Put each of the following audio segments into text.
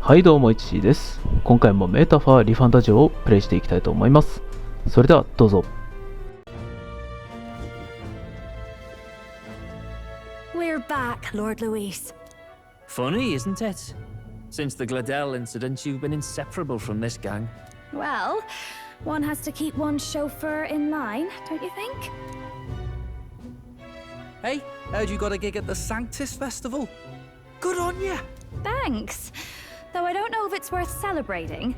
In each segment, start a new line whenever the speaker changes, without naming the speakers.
はいどうも、1です。今回もメタファーリファンタジオをプレイしていきたいと思います。それではどうぞ。
We're back, Lord Luis.
Funny, isn't it? Since the Gladell incident, you've been inseparable from this gang.
Well, one has to keep one's chauffeur in line, don't you think?
Hey, heard you got a gig at the Sanctus Festival? Good on ya!
Thanks. Though I don't know if it's worth celebrating.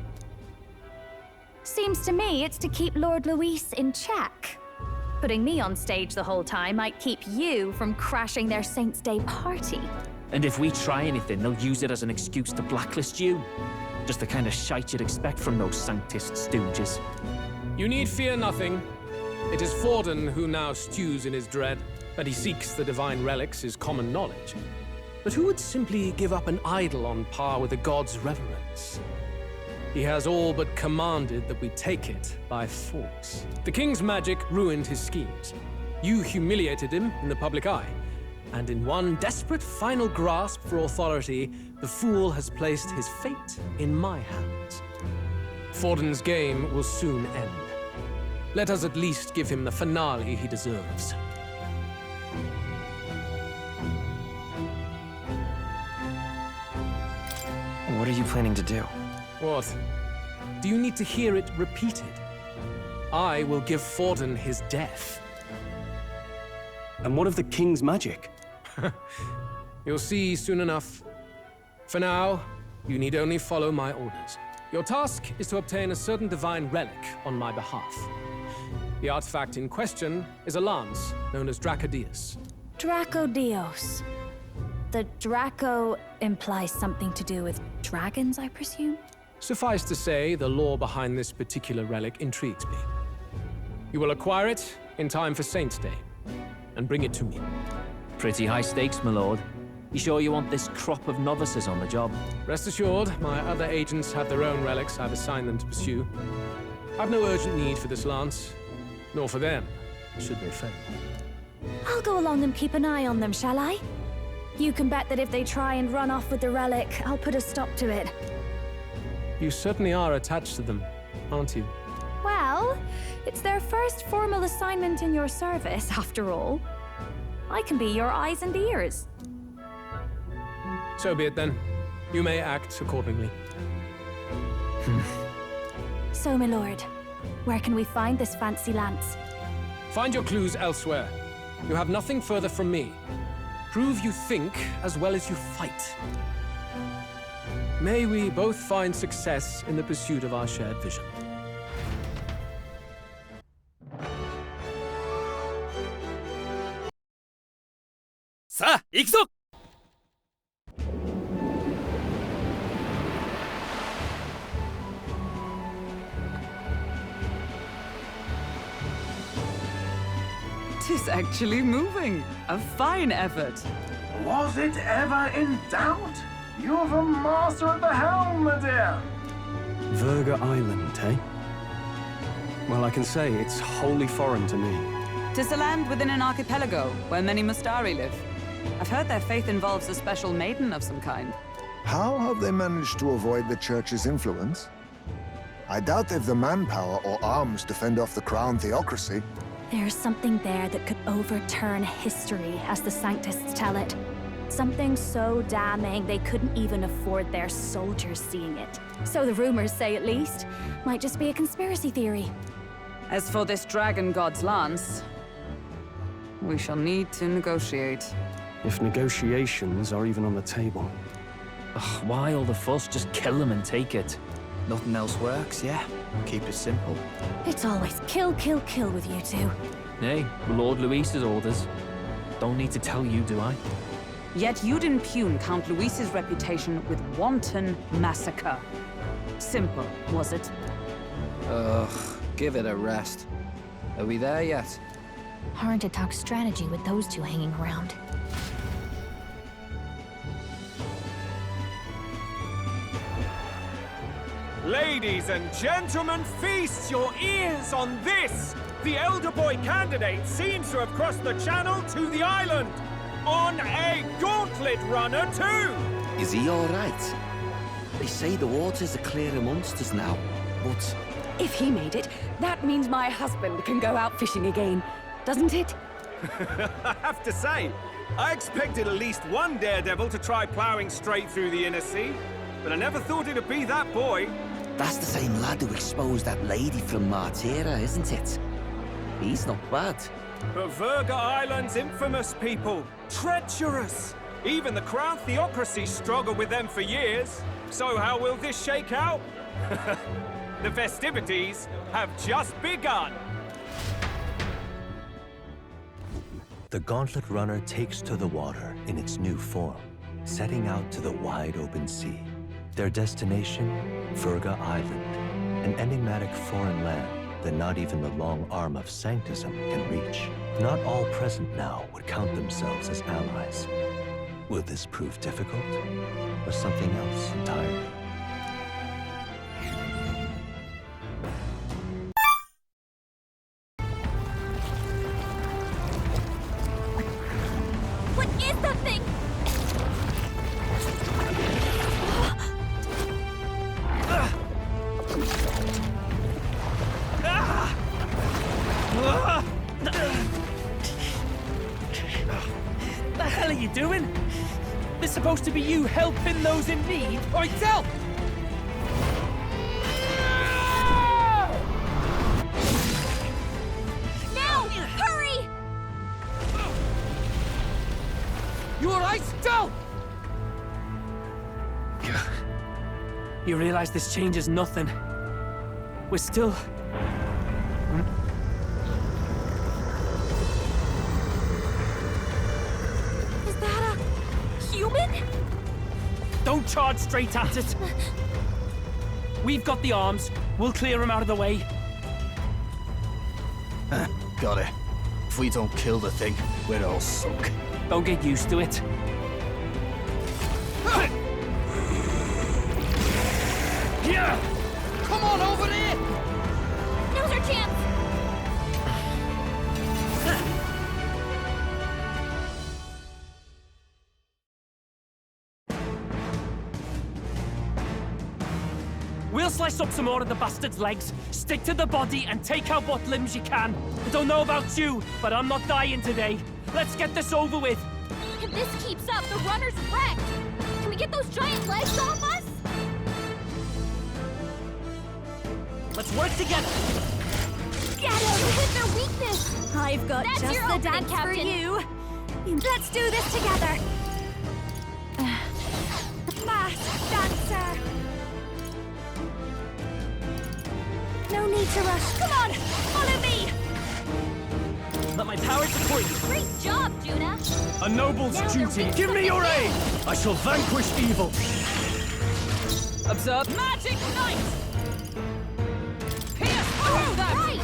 Seems to me it's to keep Lord Luis in check. Putting me on stage the whole time might keep you from crashing their Saints' Day party.
And if we try anything, they'll use it as an excuse to blacklist you. Just the kind of shite you'd expect from those Sanctist stooges.
You need fear nothing. It is Forden who now stews in his dread. That he seeks the divine relics is common knowledge. But who would simply give up an idol on par with a god's reverence? He has all but commanded that we take it by force. The king's magic ruined his schemes. You humiliated him in the public eye. And in one desperate final grasp for authority, the fool has placed his fate in my hands. Forden's game will soon end. Let us at least give him the finale he deserves.
What are you planning to do?
What? Do you need to hear it repeated? I will give Forden his death.
And what of the king's magic?
You'll see soon enough. For now, you need only follow my orders. Your task is to obtain a certain divine relic on my behalf. The artifact in question is a lance known as Dracodius.
Dracodios. The Draco implies something to do with dragons, I presume?
Suffice to say, the lore behind this particular relic intrigues me. You will acquire it in time for Saints' Day, and bring it to me.
Pretty high stakes, my lord. You sure you want this crop of novices on the job?
Rest assured, my other agents have their own relics I've assigned them to pursue. I've no urgent need for this lance, nor for them, should they fail.
I'll go along and keep an eye on them, shall I? You can bet that if they try and run off with the relic, I'll put a stop to it.
You certainly are attached to them, aren't you?
Well, it's their first formal assignment in your service, after all. I can be your eyes and ears.
So be it then. You may act accordingly.
So, my lord, where can we find this fancy lance?
Find your clues elsewhere. You have nothing further from me. Prove you think as well as you fight. May we both find success in the pursuit of our shared vision.
Sa, 行くぞ!
Tis actually moving. A fine effort.
Was it ever in doubt? You're the master at the helm, my dear.
Verga Island, eh? Well, I can say it's wholly foreign to me.
'Tis a land within an archipelago where many Mustari live. I've heard their faith involves a special maiden of some kind.
How have they managed to avoid the Church's influence? I doubt they've the manpower or arms to fend off the crown theocracy.
There's something there that could overturn history, as the Sanctists tell it. Something so damning they couldn't even afford their soldiers seeing it. So the rumors say, at least. Might just be a conspiracy theory.
As for this dragon god's lance, we shall need to negotiate.
If negotiations are even on the table.
Ugh, why all the fuss? Just kill them and take it.
Nothing else works, yeah? Keep it simple.
It's always kill, kill, kill with you two.
Hey, Lord Luis's orders. Don't need to tell you, do I?
Yet you'd impugn Count Luis's reputation with wanton massacre. Simple, was it?
Ugh, give it a rest. Are we there yet?
Hard to talk strategy with those two hanging around.
Ladies and gentlemen, feast your ears on this! The elder boy candidate seems to have crossed the channel to the island! On a gauntlet runner too!
Is he all right?
They say the waters are clear amongst us now, but...
If he made it, that means my husband can go out fishing again, doesn't it?
I have to say, I expected at least one daredevil to try ploughing straight through the inner sea, but I never thought it'd be that boy.
That's the same lad who exposed that lady from Martira, isn't it? He's not bad.
But Verga Island's infamous people. Treacherous! Even the Crown Theocracy struggled with them for years. So how will this shake out? The festivities have just begun.
The Gauntlet Runner takes to the water in its new form, setting out to the wide open sea. Their destination, Verga Island, an enigmatic foreign land that not even the long arm of Sanctism can reach. Not all present now would count themselves as allies. Will this prove difficult, or something else entirely?
What is that thing?
The hell are you doing? This supposed to be you helping those in need. All right, tell!
Now! Hurry!
You all right? Tell! You realize this changes nothing. We're still...
Is that a human?
Don't charge straight at it. We've got the arms. We'll clear him out of the way.
Got it. If we don't kill the thing, we're all sunk.
Don't get used to it.
Yeah! Come on over there!
Now's our chance!
We'll slice up some more of the bastard's legs, stick to the body, and take out what limbs you can. I don't know about you, but I'm not dying today. Let's get this over with.
If this keeps up, the runner's wrecked! Can we get those giant legs off us?
Let's work together.
Get him! Hit their weakness! I've got
That's
just
your
the
opening,
dance for
Captain.
you! Let's do this together! Fast dancer! No need to rush. Come on! Follow me!
Let my power support you.
Great job, Juna!
A noble's
Now
duty.
you're
Give me your aid! I shall vanquish evil.
Observe Magic Knight! Pierce through them!
Right!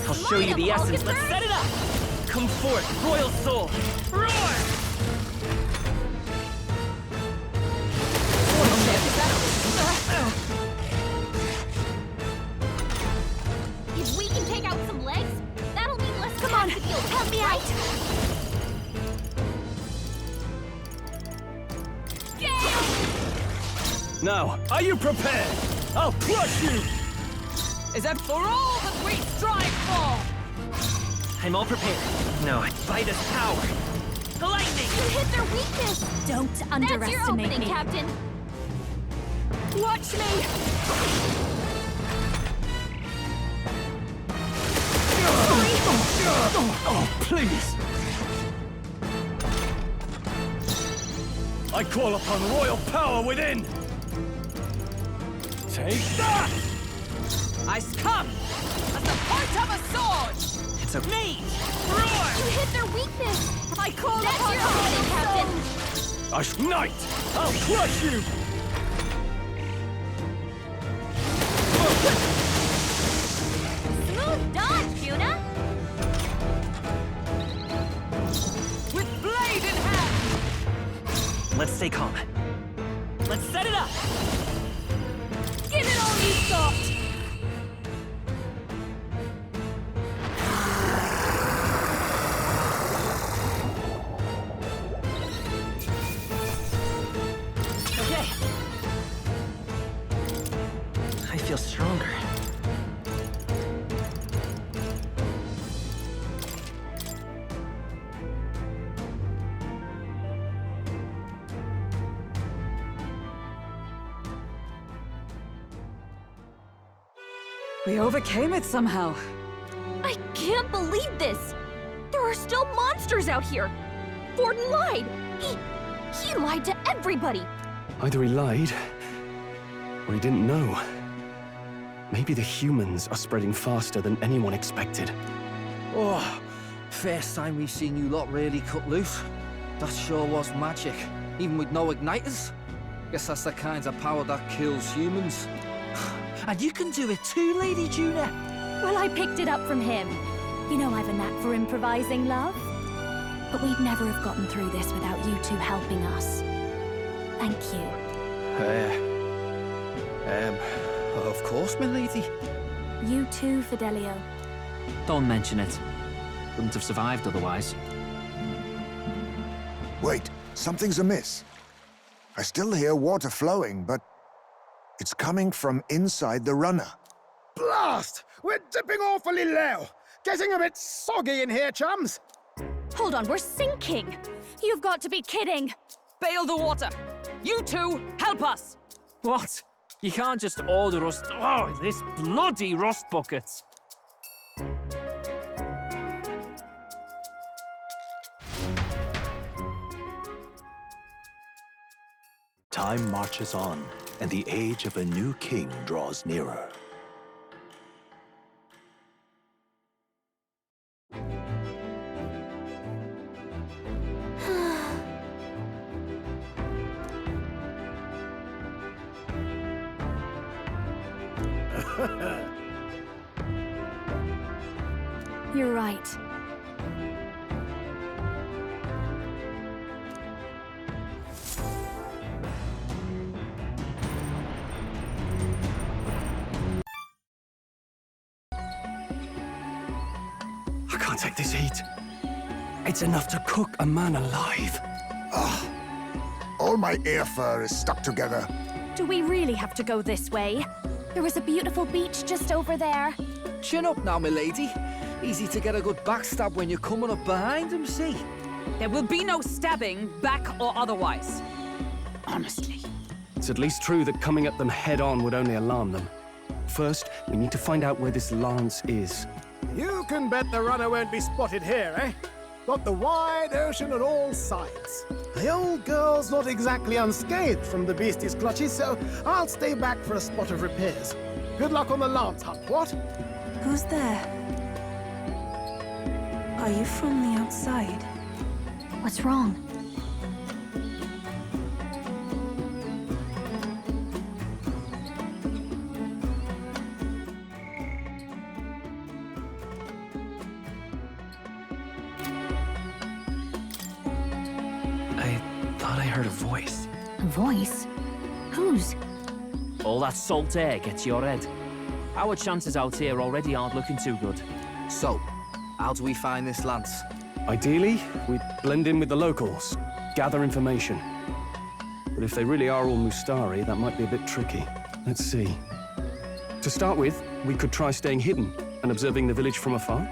I'll show you the essence. Let's set it up. Come forth, Royal Soul. Roar!
If we can take out some legs, that'll mean less time to deal. Help me out!
Now, are you prepared? I'll crush you!
Is that for all that we strive for?
I'm all prepared. No, by this power. The lightning!
You hit their weakness!
Don't underestimate
That's your opening,
me.
Captain!
Watch me!
Oh, please! I call upon royal power within! Take that!
I come at the point of a sword!
It's a me!
Roar!
You hit their weakness!
I call
That's
upon
your opening, Captain!
Knight! I'll crush you!
Smooth dodge, Juna!
With blade in hand!
Let's stay calm. Let's set it up!
Give it all you've got!
Okay.
feel stronger.
We overcame it somehow.
I can't believe this! There are still monsters out here! Forden lied! He lied to everybody!
Either he lied, or he didn't know. Maybe the humans are spreading faster than anyone expected.
Oh, first time we've seen you lot really cut loose. That sure was magic, even with no igniters. Guess that's the kind of power that kills humans. And you can do it too, Lady Juna.
Well, I picked it up from him. You know I've a knack for improvising, love. But we'd never have gotten through this without you two helping us. Thank you.
Of course, my lady.
You too, Fidelio.
Don't mention it. Wouldn't have survived otherwise.
Wait, something's amiss. I still hear water flowing, but it's coming from inside the runner.
Blast! We're dipping awfully low. Getting a bit soggy in here, chums.
Hold on, we're sinking! You've got to be kidding!
Bail the water! You two, help us!
What? You can't just order us... Oh, this bloody rust buckets!
Time marches on, and the age of a new king draws nearer.
You're right.
I can't take this heat. It's enough to cook a man alive.
All my ear fur is stuck together.
Do we really have to go this way? There was a beautiful beach just over there.
Chin up now, my lady. Easy to get a good backstab when you're coming up behind him, see?
There will be no stabbing, back or otherwise. Honestly.
It's at least true that coming at them head-on would only alarm them. First, we need to find out where this lance is.
You can bet the runner won't be spotted here, eh? Got the wide ocean on all sides. The old girl's not exactly unscathed from the beastie's clutches, so I'll stay back for a spot of repairs. Good luck on the lance hunt, what?
Who's there? Are you from the outside?
What's wrong?
I thought I heard a voice.
A voice? Whose?
All that salt air gets your head. Our chances out here already aren't looking too good.
So, how do we find this lance?
Ideally, we'd blend in with the locals, gather information. But if they really are all Mustari, that might be a bit tricky. Let's see. To start with, we could try staying hidden and observing the village from afar.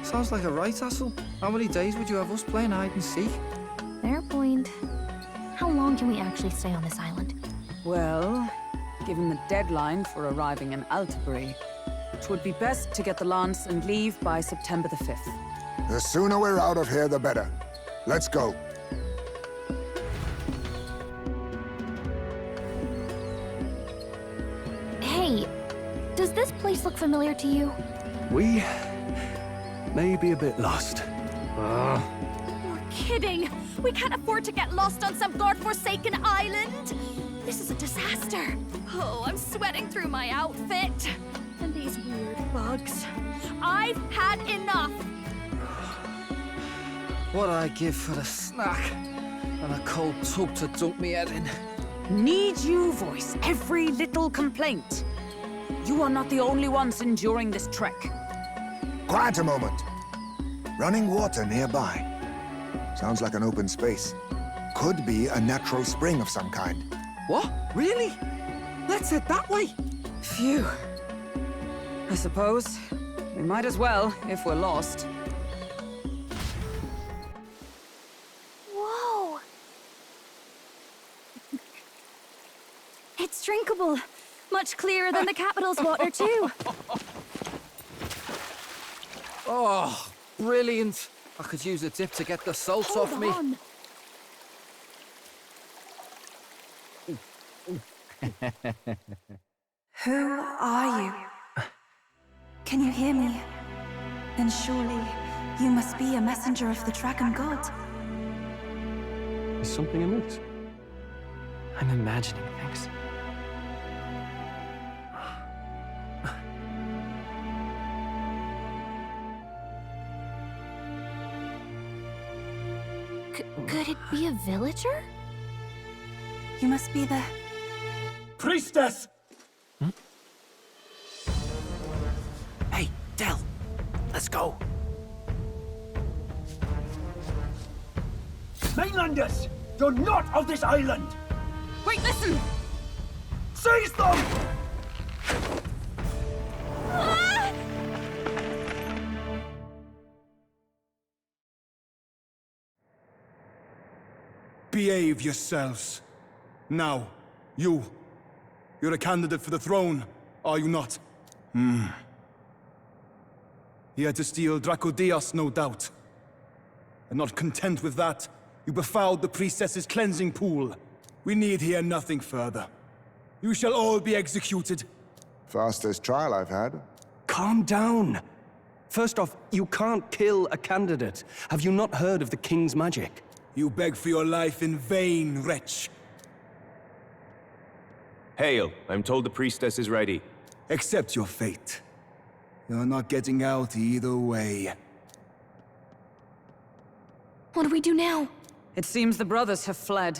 Sounds like a right hassle. How many days would you have us playing hide and seek?
Fair point. How long can we actually stay on this island?
Well, given the deadline for arriving in Altabury, it would be best to get the lance and leave by September the 5th.
The sooner we're out of here, the better. Let's go.
Hey, does this place look familiar to you?
We may be a bit lost.
You're kidding! We can't afford to get lost on some godforsaken island! This is a disaster! Oh, I'm sweating through my outfit! And these weird bugs. I've had enough!
What I give for a snack and a cold tub to dunk me head in.
Need you voice every little complaint? You are not the only ones enduring this trek.
Quiet a moment. Running water nearby. Sounds like an open space. Could be a natural spring of some kind.
What? Really? Let's head that way.
Phew. I suppose we might as well if we're lost.
Whoa! It's drinkable. Much clearer than the capital's water, too.
Oh, brilliant. I could use a dip to get the salt
Hold
off me.
on.
Who are you? Can you hear me? Then surely you must be a messenger of the dragon god.
Is something amiss?
I'm imagining things.
Could it be a villager?
You must be the...
Priestess!
Hey, Del, let's go.
Mainlanders! You're not of this island!
Wait, listen!
Seize them!
Behave yourselves. Now, you're a candidate for the throne, are you not? He had to steal Dracodios, no doubt. And not content with that, you befouled the priestess's cleansing pool. We need hear nothing further. You shall all be executed.
Fastest trial I've had.
Calm down. First off, you can't kill a candidate. Have you not heard of the king's magic?
You beg for your life in vain, wretch.
Hail, I'm told the priestess is ready.
Accept your fate. You're not getting out either way.
What do we do now?
It seems the brothers have fled.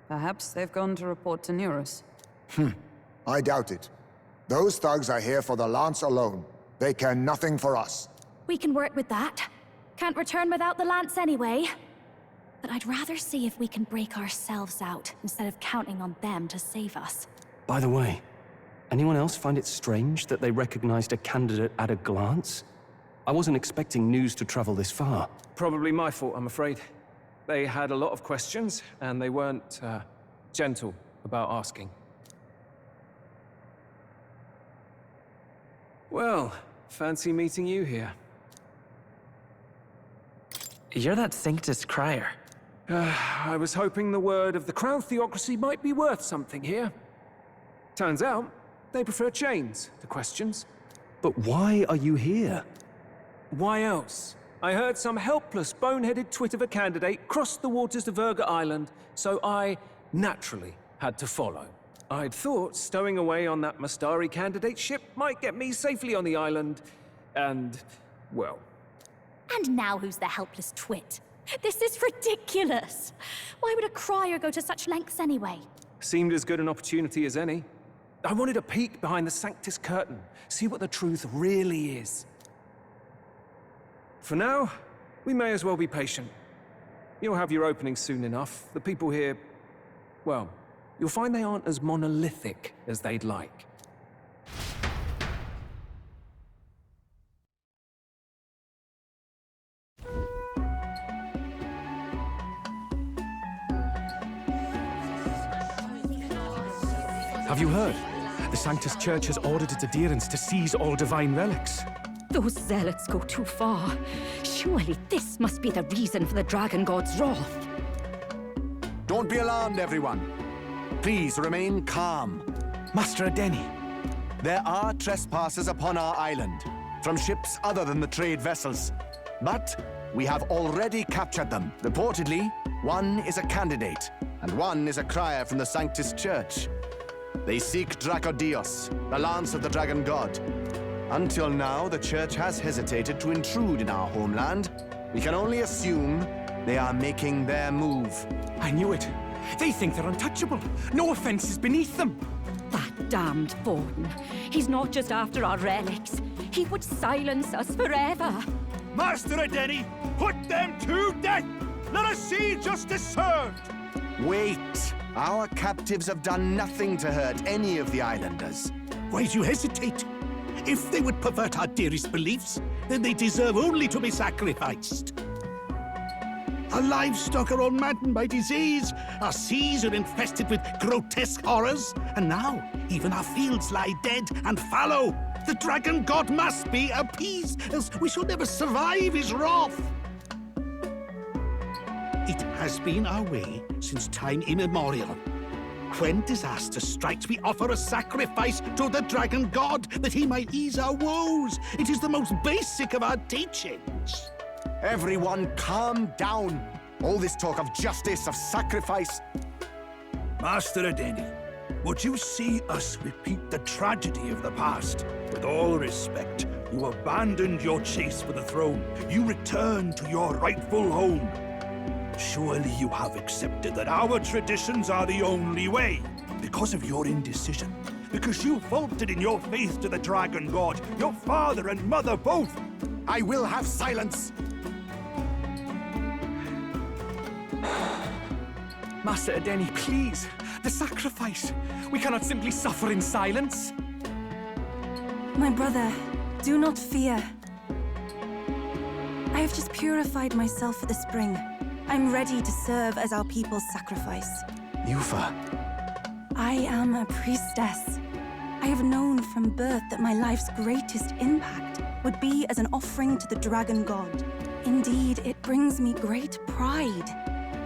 Perhaps they've gone to report to Neurus.
I doubt it. Those thugs are here for the lance alone. They care nothing for us.
We can work with that. Can't return without the lance anyway. But I'd rather see if we can break ourselves out instead of counting on them to save us.
By the way, anyone else find it strange that they recognized a candidate at a glance? I wasn't expecting news to travel this far.
Probably my fault, I'm afraid. They had a lot of questions, and they weren't, gentle about asking. Well, fancy meeting you here.
You're that Sanctus crier.
I was hoping the word of the Crown Theocracy might be worth something here. Turns out, they prefer chains to questions.
But why are you here?
Why else? I heard some helpless, boneheaded twit of a candidate crossed the waters of Virga Island, so I naturally had to follow. I'd thought stowing away on that Mastari candidate ship might get me safely on the island, and, well...
And now who's the helpless twit? This is ridiculous! Why would a crier go to such lengths anyway?
Seemed as good an opportunity as any. I wanted a peek behind the Sanctus curtain, see what the truth really is. For now, we may as well be patient. You'll have your opening soon enough. The people here, well, you'll find they aren't as monolithic as they'd like.
Have you heard? The Sanctus Church has ordered its adherents to seize all divine relics.
Those zealots go too far. Surely this must be the reason for the Dragon God's wrath.
Don't be alarmed, everyone. Please remain calm.
Master Adeni.
There are trespassers upon our island, from ships other than the trade vessels. But we have already captured them. Reportedly, one is a candidate, and one is a crier from the Sanctus Church. They seek Dracodios, the lance of the Dragon God. Until now, the Church has hesitated to intrude in our homeland. We can only assume they are making their move.
I knew it. They think they're untouchable. No offense is beneath them.
That damned Borden. He's not just after our relics. He would silence us forever.
Master Adeni, put them to death! Let us see justice served!
Wait! Our captives have done nothing to hurt any of the islanders.
Why do you hesitate? If they would pervert our dearest beliefs, then they deserve only to be sacrificed. Our livestock are all maddened by disease, our seas are infested with grotesque horrors, and now even our fields lie dead and fallow. The dragon god must be appeased, else we shall never survive his wrath. It has been our way since time immemorial. When disaster strikes, we offer a sacrifice to the dragon god that he might ease our woes. It is the most basic of our teachings.
Everyone calm down. All this talk of justice, of sacrifice.
Master Adeni, would you see us repeat the tragedy of the past? With all respect, you abandoned your chase for the throne. You returned to your rightful home. Surely you have accepted that our traditions are the only way. Because of your indecision. Because you faltered in your faith to the dragon god. Your father and mother both.
I will have silence.
Master Adeni, please. The sacrifice. We cannot simply suffer in silence.
My brother, do not fear. I have just purified myself for the spring. I'm ready to serve as our people's sacrifice.
Yufa.
I am a priestess. I have known from birth that my life's greatest impact would be as an offering to the dragon god. Indeed, it brings me great pride.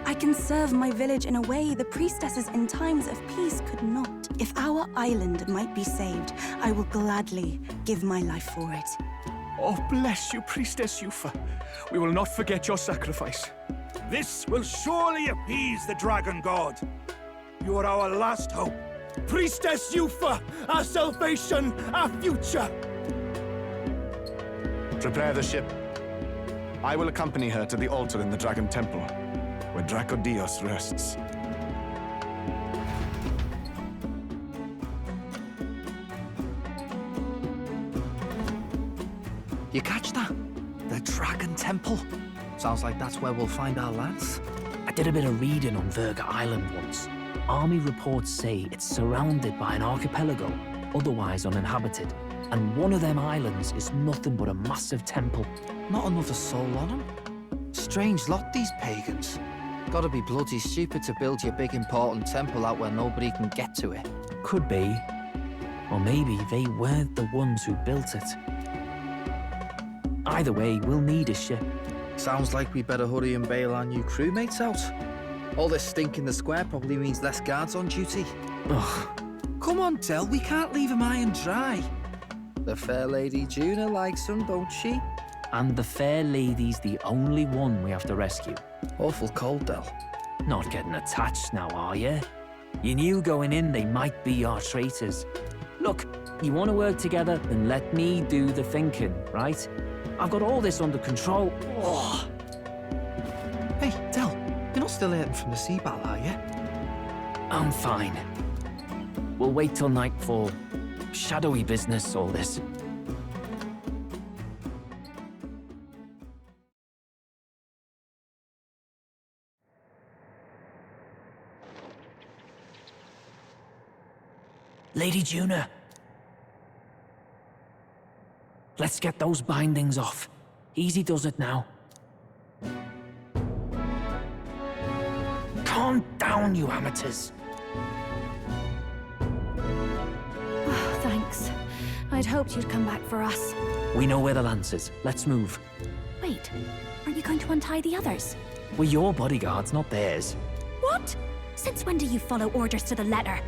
I can serve my village in a way the priestesses in times of peace could not. If our island might be saved, I will gladly give my life for it.
Oh, bless you, Priestess Yufa. We will not forget your sacrifice.
This will surely appease the dragon god. You are our last hope. Priestess Yufa, our salvation, our future.
Prepare the ship. I will accompany her to the altar in the Dragon Temple, where Dracodios rests.
You catch that? The Dragon Temple. Sounds like that's where we'll find our lads.
I did a bit of reading on Virga Island once. Army reports say it's surrounded by an archipelago, otherwise uninhabited. And one of them islands is nothing but a massive temple.
Not another soul on them. Strange lot, these pagans. Gotta be bloody stupid to build your big important temple out where nobody can get to it.
Could be. Or maybe they weren't the ones who built it. Either way, we'll need a ship.
Sounds like we better hurry and bail our new crewmates out. All this stink in the square probably means less guards on duty.
Ugh.
Come on, Del, we can't leave them high and dry. The fair lady Juna likes them, don't she?
And the fair lady's the only one we have to rescue.
Awful cold, Del.
Not getting attached now, are you? You knew going in they might be our traitors. Look, you want to work together, then let me do the thinking, right? I've got all this under control. Oh.
Hey, Del, you're not still hurting from the sea battle, are you?
I'm fine. We'll wait till nightfall. Shadowy business, all this. Lady Juna. Let's get those bindings off. Easy does it now. Calm down, you amateurs.
Oh, thanks. I'd hoped you'd come back for us.
We know where the lance is. Let's move.
Wait, aren't you going to untie the others?
We're your bodyguards, not theirs.
What? Since when do you follow orders to the letter?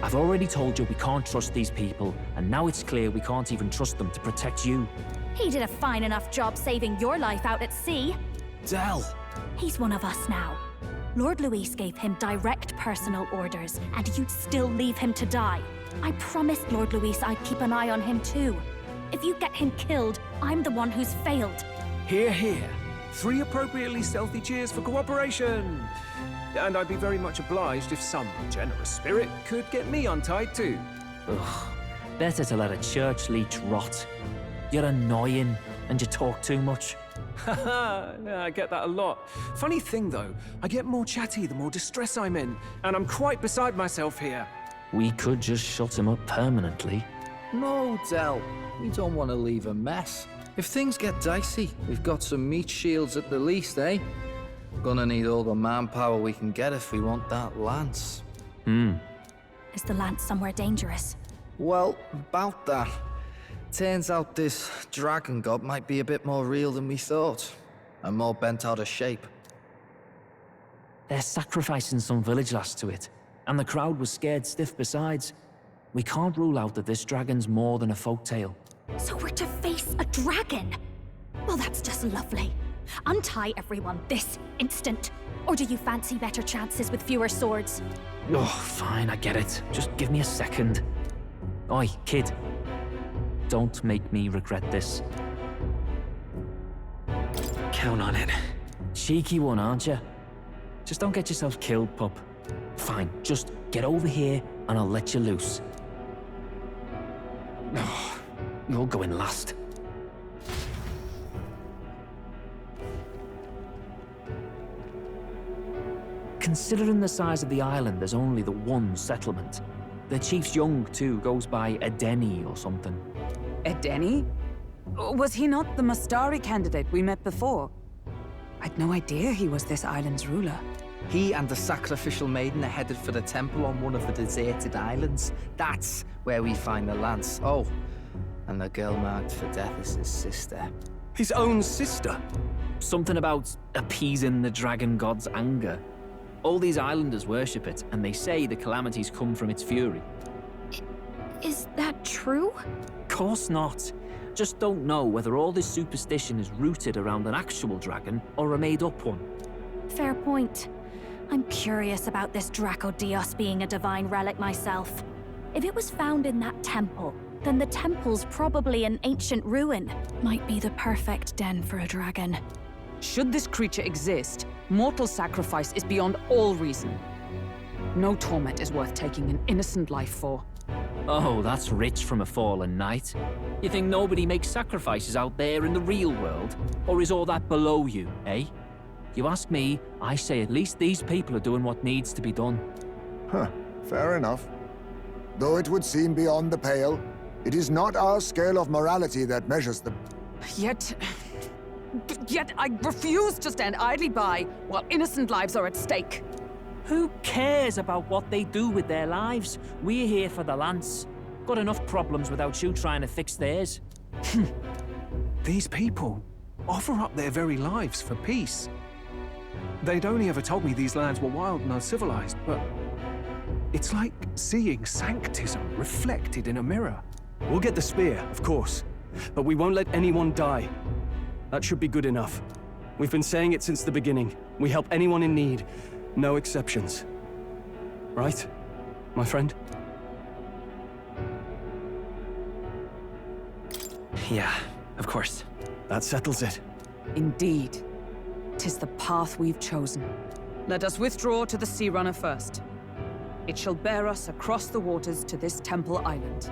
I've already told you we can't trust these people, and now it's clear we can't even trust them to protect you.
He did a fine enough job saving your life out at sea.
Del!
He's one of us now. Lord Luis gave him direct personal orders, and you'd still leave him to die. I promised Lord Luis I'd keep an eye on him too. If you get him killed, I'm the one who's failed.
Hear, hear. 3 appropriately stealthy cheers for cooperation. And I'd be very much obliged if some generous spirit could get me untied too.
Ugh. Better to let a church leech rot. You're annoying, and you talk too much.
Haha, yeah, I get that a lot. Funny thing though, I get more chatty the more distress I'm in, and I'm quite beside myself here.
We could just shut him up permanently.
No, Del. We don't want to leave a mess. If things get dicey, we've got some meat shields at the least, eh? Gonna need all the manpower we can get if we want that lance.
Is the lance somewhere dangerous?
Well, about that. Turns out this dragon god might be a bit more real than we thought. And more bent out of shape.
They're sacrificing some village lass to it, and the crowd was scared stiff besides. We can't rule out that this dragon's more than a folktale.
So we're to face a dragon? Well, that's just lovely. Untie everyone this instant. Or do you fancy better chances with fewer swords?
Oh, fine, I get it. Just give me a second. Oi, kid. Don't make me regret this.
Count on it.
Cheeky one, aren't you? Just don't get yourself killed, pup. Fine, just get over here and I'll let you loose. Oh, you're going last. Considering the size of the island, there's only the one settlement. The chief's young, too, goes by Edeni or something.
Edeni? Was he not the Mastari candidate we met before? I'd no idea he was this island's ruler.
He and the sacrificial maiden are headed for the temple on one of the deserted islands. That's where we find the lance. Oh, and the girl marked for death is his sister.
His own sister?
Something about appeasing the dragon god's anger. All these islanders worship it, and they say the calamities come from its fury.
Is that true?
Course not. Just don't know whether all this superstition is rooted around an actual dragon or a made-up one.
Fair point. I'm curious about this Draco Dios being a divine relic myself. If it was found in that temple, then the temple's probably an ancient ruin. Might be the perfect den for a dragon.
Should this creature exist, mortal sacrifice is beyond all reason. No torment is worth taking an innocent life for.
Oh, that's rich from a fallen knight. You think nobody makes sacrifices out there in the real world? Or is all that below you, eh? You ask me, I say at least these people are doing what needs to be done.
Huh, fair enough. Though it would seem beyond the pale, it is not our scale of morality that measures them.
Yet I refuse to stand idly by while innocent lives are at stake.
Who cares about what they do with their lives? We're here for the lance. Got enough problems without you trying to fix theirs.
These people offer up their very lives for peace. They'd only ever told me these lands were wild and uncivilized, but it's like seeing sanctism reflected in a mirror.
We'll get the spear, of course, but we won't let anyone die. That should be good enough. We've been saying it since the beginning. We help anyone in need, no exceptions. Right, my friend?
Yeah, of course.
That settles it.
Indeed. 'Tis the path we've chosen. Let us withdraw to the Sea Runner first. It shall bear us across the waters to this temple island.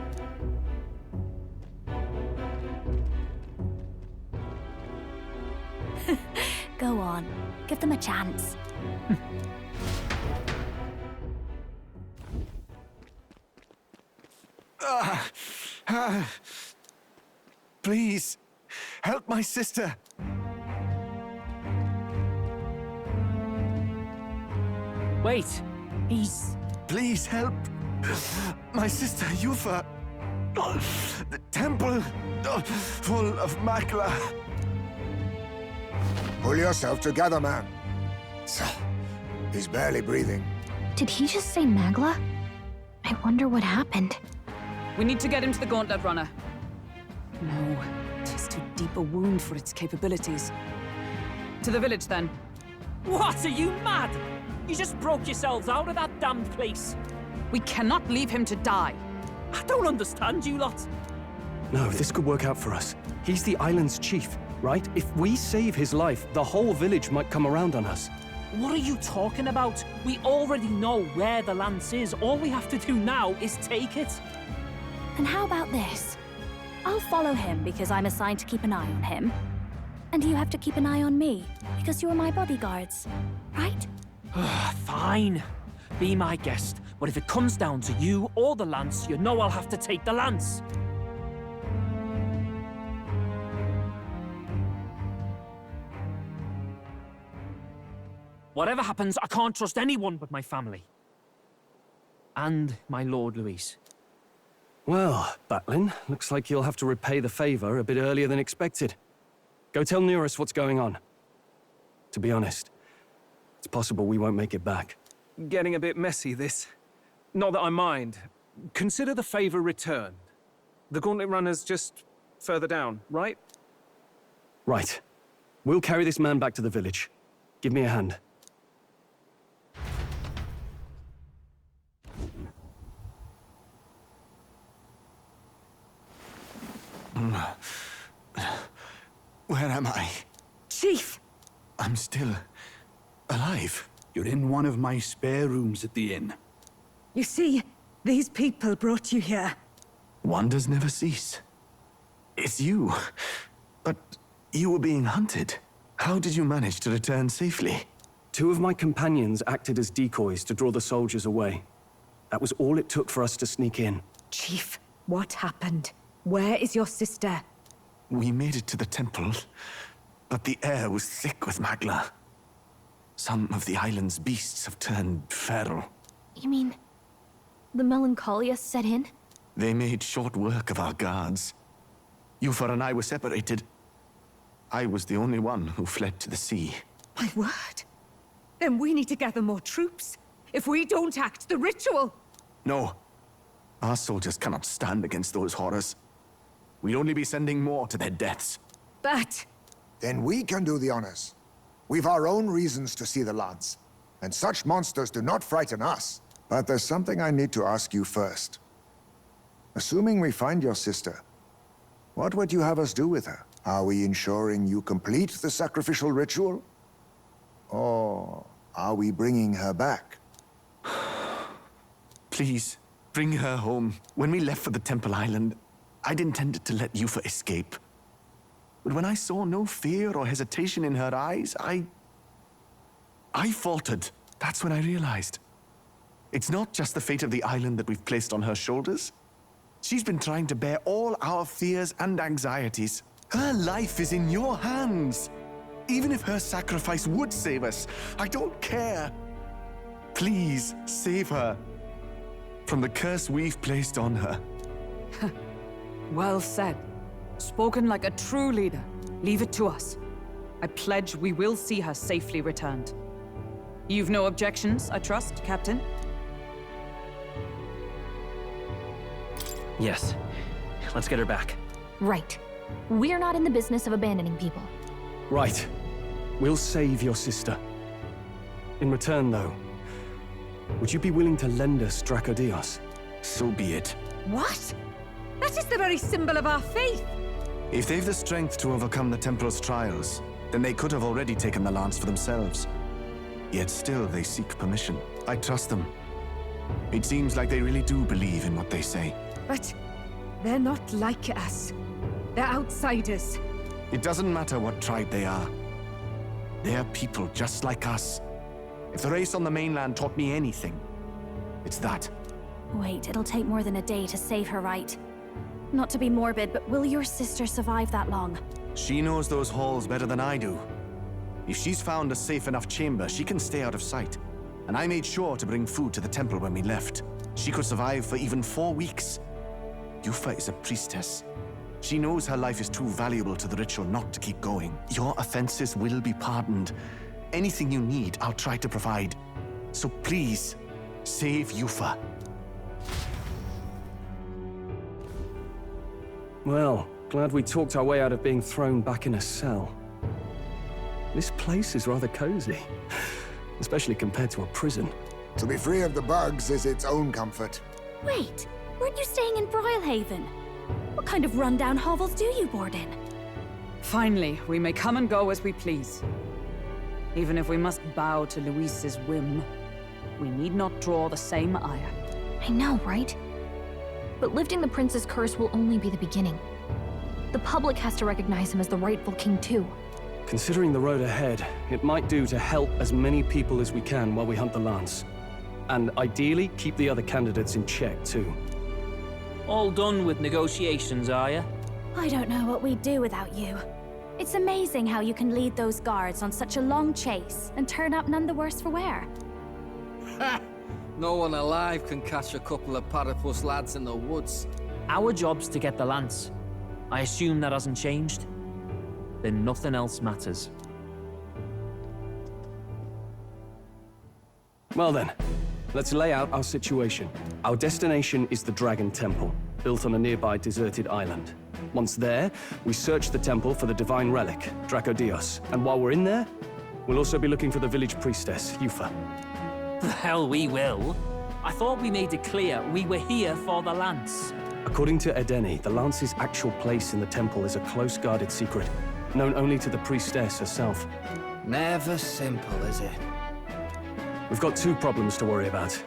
Go on. Give them a chance.
Please, help my sister.
Wait, he's...
Please help my sister Yufa. The temple full of Makla.
Pull yourself together, man. He's barely breathing.
Did he just say Magla? I wonder what happened.
We need to get him to the Gauntlet Runner. No, 'tis too deep a wound for its capabilities. To the village, then.
What, are you mad? You just broke yourselves out of that damned place.
We cannot leave him to die.
I don't understand you lot.
No, this could work out for us. He's the island's chief, right? If we save his life, the whole village might come around on us.
What are you talking about? We already know where the lance is. All we have to do now is take it.
And how about this? I'll follow him because I'm assigned to keep an eye on him. And you have to keep an eye on me, because you're my bodyguards, right?
Fine. Be my guest. But if it comes down to you or the lance, you know I'll have to take the lance. Whatever happens, I can't trust anyone but my family. And my Lord Luis.
Well, Batlin, looks like you'll have to repay the favor a bit earlier than expected. Go tell Neurus what's going on. To be honest, it's possible we won't make it back.
Getting a bit messy, this. Not that I mind. Consider the favor returned. The Gauntlet Runner's just further down, right?
Right. We'll carry this man back to the village. Give me a hand.
Where am I?
Chief!
I'm still alive. You're in one of my spare rooms at the inn.
You see, these people brought you here.
Wonders never cease. It's you. But you were being hunted. How did you manage to return safely?
2 of my companions acted as decoys to draw the soldiers away. That was all it took for us to sneak in.
Chief, what happened? Where is your sister?
We made it to the temple, but the air was thick with magla. Some of the island's beasts have turned feral.
You mean the melancholia set in?
They made short work of our guards. Yufa and I were separated. I was the only one who fled to the sea.
My word. Then we need to gather more troops. If we don't act, the ritual...
No. Our soldiers cannot stand against those horrors. We'd only be sending more to their deaths.
But...
Then we can do the honors. We've our own reasons to see the lance. And such monsters do not frighten us. But there's something I need to ask you first. Assuming we find your sister, what would you have us do with her? Are we ensuring you complete the sacrificial ritual? Or are we bringing her back?
Please, bring her home. When we left for the Temple Island, I'd intended to let Yufa escape. But when I saw no fear or hesitation in her eyes, I faltered. That's when I realized. It's not just the fate of the island that we've placed on her shoulders. She's been trying to bear all our fears and anxieties. Her life is in your hands. Even if her sacrifice would save us, I don't care. Please, save her from the curse we've placed on her.
Well said. Spoken like a true leader. Leave it to us. I pledge we will see her safely returned. You've no objections, I trust, Captain?
Yes. Let's get her back.
Right. We're not in the business of abandoning people.
Right. We'll save your sister. In return, though, would you be willing to lend us Dracodios?
So be it.
What? That is the very symbol of our faith!
If they've the strength to overcome the Templars' trials, then they could have already taken the lance for themselves. Yet still they seek permission. I trust them. It seems like they really do believe in what they say.
But they're not like us. They're outsiders.
It doesn't matter what tribe they are. They're people just like us. If the race on the mainland taught me anything, it's that.
Wait, it'll take more than a day to save her, right? Not to be morbid, but will your sister survive that long?
She knows those halls better than I do. If she's found a safe enough chamber, she can stay out of sight. And I made sure to bring food to the temple when we left. She could survive for even 4 weeks. Yufa is a priestess. She knows her life is too valuable to the ritual not to keep going. Your offenses will be pardoned. Anything you need, I'll try to provide. So please, save Yufa.
Well, glad we talked our way out of being thrown back in a cell. This place is rather cozy, especially compared to a prison.
To be free of the bugs is its own comfort.
Wait, weren't you staying in Broilhaven? What kind of rundown hovels do you board in?
Finally, we may come and go as we please. Even if we must bow to Luis's whim, we need not draw the same ire.
I know, right? But lifting the prince's curse will only be the beginning. The public has to recognize him as the rightful king too.
Considering the road ahead, it might do to help as many people as we can while we hunt the Lance. And ideally, keep the other candidates in check, too.
All done with negotiations, are you?
I don't know what we'd do without you. It's amazing how you can lead those guards on such a long chase and turn up none the worse for wear.
Ha! No one alive can catch a couple of platypus lads in the woods.
Our job's to get the Lance. I assume that hasn't changed? Then nothing else matters.
Well then, let's lay out our situation. Our destination is the Dragon Temple, built on a nearby deserted island. Once there, we search the temple for the divine relic, Dracodios. And while we're in there, we'll also be looking for the village priestess, Yufa.
The hell we will. I thought we made it clear we were here for the Lance.
According to Edeni, the Lance's actual place in the temple is a close-guarded secret, known only to the priestess herself.
Never simple, is it?
We've got two problems to worry about.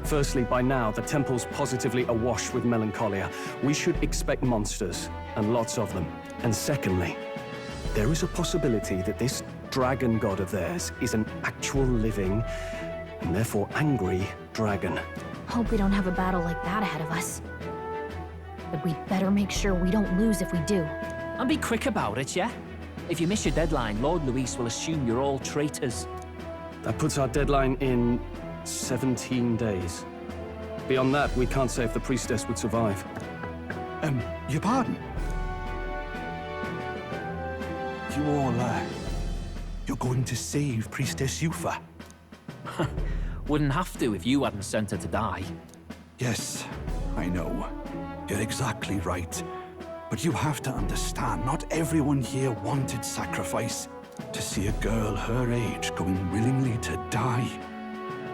Firstly, by now, the temple's positively awash with melancholia. We should expect monsters, and lots of them. And secondly, there is a possibility that this dragon god of theirs is an actual living, and therefore angry, dragon.
Hope we don't have a battle like that ahead of us. But we'd better make sure we don't lose if we do.
And be quick about it, yeah? If you miss your deadline, Lord Luis will assume you're all traitors.
That puts our deadline in 17 days. Beyond that, we can't say if the priestess would survive.
Your pardon? You all, you're going to save Priestess Yufa?
Wouldn't have to if you hadn't sent her to die.
Yes, I know. You're exactly right. But you have to understand, not everyone here wanted sacrifice. To see a girl her age going willingly to die.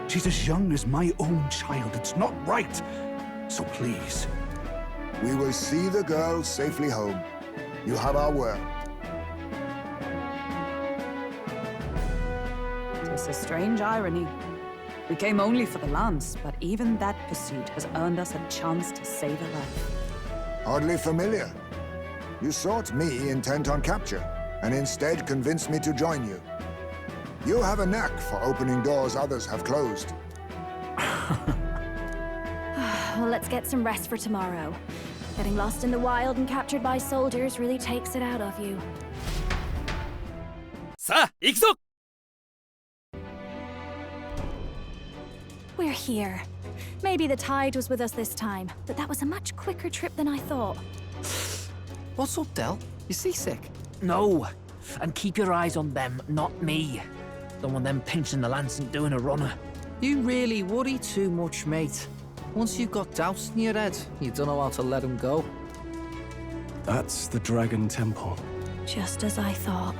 She's as young as my own child. It's not right. So please.
We will see the girl safely home. You have our word.
It's a strange irony. We came only for the Lance, but even that pursuit has earned us a chance to save a life.
Oddly familiar. You sought me intent on capture, and instead convinced me to join you. You have a knack for opening doors others have closed.
Well, let's get some rest for tomorrow. Getting lost in the wild and captured by soldiers really takes it out of you.
さあ、行くぞ!
We're here. Maybe the tide was with us this time, but that was a much quicker trip than I thought.
What's up, Del? You seasick?
No. And keep your eyes on them, not me. Don't want them pinching the Lance and doing a runner.
You really worry too much, mate. Once you've got doubts in your head, you don't know how to let them go.
That's the Dragon Temple.
Just as I thought.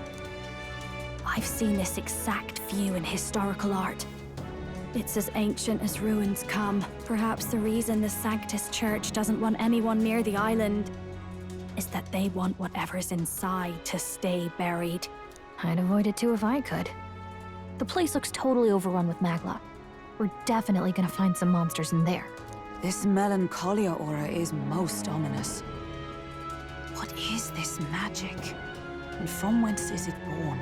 I've seen this exact view in historical art. It's as ancient as ruins come. Perhaps the reason the Sanctus Church doesn't want anyone near the island is that they want whatever's inside to stay buried.
I'd avoid it too if I could. The place looks totally overrun with magla. We're definitely gonna find some monsters in there.
This melancholia aura is most ominous. What is this magic? And from whence is it born?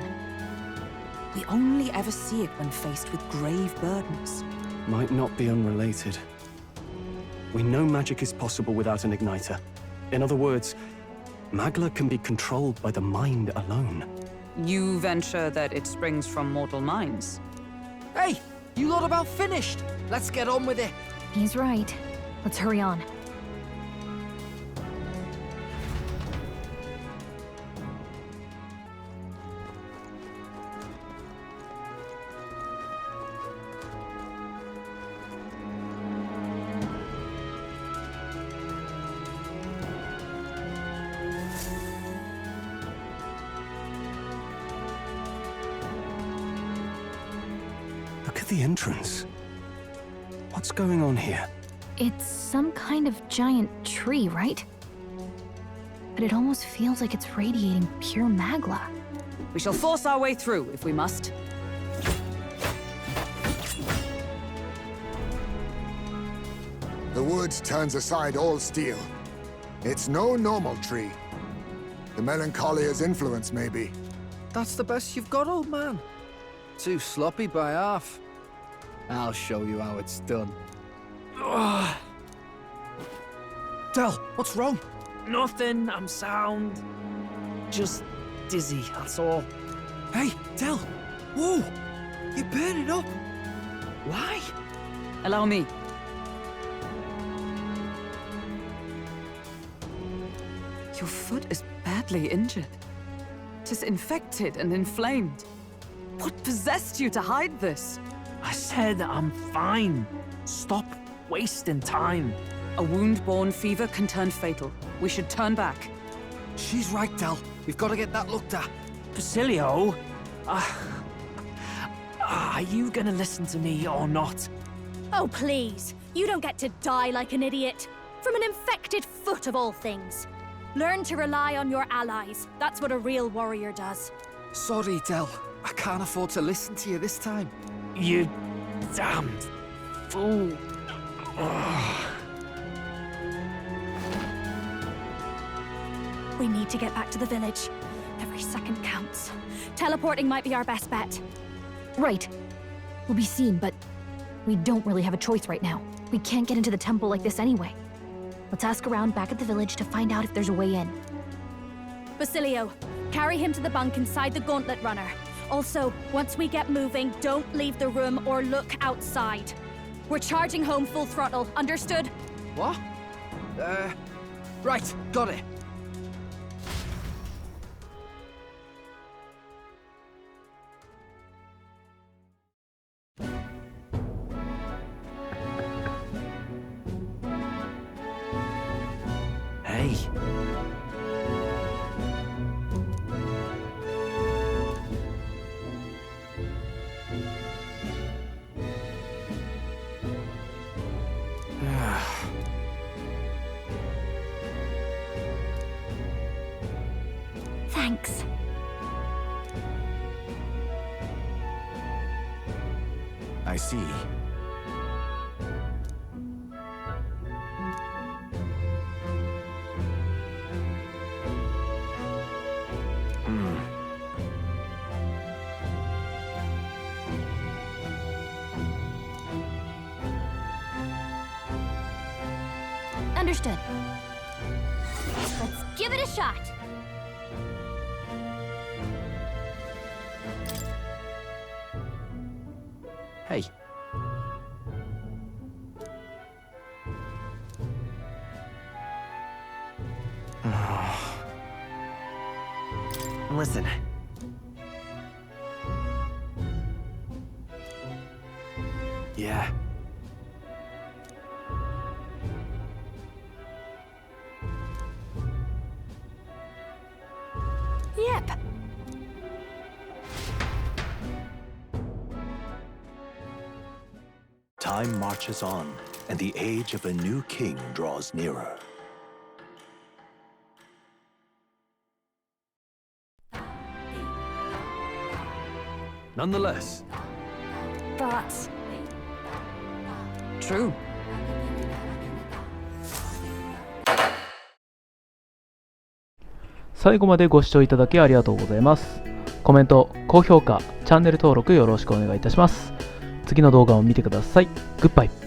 We only ever see it when faced with grave burdens.
Might not be unrelated. We know magic is possible without an igniter. In other words, magla can be controlled by the mind alone.
You venture that it springs from mortal minds?
Hey, you lot about finished. Let's get on with it.
He's right. Let's hurry on.
Look at the entrance. What's going on here?
It's some kind of giant tree, right? But it almost feels like it's radiating pure magla.
We shall force our way through, if we must.
The wood turns aside all steel. It's no normal tree. The Melancholia's influence, maybe.
That's the best you've got, old man. Too sloppy by half. I'll show you how it's done. Del, what's wrong?
Nothing, I'm sound. Just dizzy, that's all.
Hey, Del! Whoa! You're burning up! Why?
Allow me. Your foot is badly injured. It is infected and inflamed. What possessed you to hide this?
I said I'm fine. Stop wasting time.
A wound-borne fever can turn fatal. We should turn back.
She's right, Del. We've got to get that looked at.
Basilio? Are you gonna listen to me or not?
Oh, please. You don't get to die like an idiot. From an infected foot of all things. Learn to rely on your allies. That's what a real warrior does.
Sorry, Del. I can't afford to listen to you this time.
You damned fool.
We need to get back to the village. Every second counts. Teleporting might be our best bet.
Right. We'll be seen, but we don't really have a choice right now. We can't get into the temple like this anyway. Let's ask around back at the village to find out if there's a way in.
Basilio, carry him to the bunk inside the gauntlet runner. Also, once we get moving, don't leave the room or look outside. We're charging home full throttle, understood?
What? Right, got it.
Hey.
Thanks.
I see.
Understood. Let's give it a shot.
Hey. Listen. Yeah.
Yep.
Time marches on, and the age of a new king draws nearer.
Nonetheless.
But...
True.
最後までご視聴いただきありがとうございます。コメント、高評価、チャンネル登録よろしくお願いいたします。次の動画を見てください。グッバイ。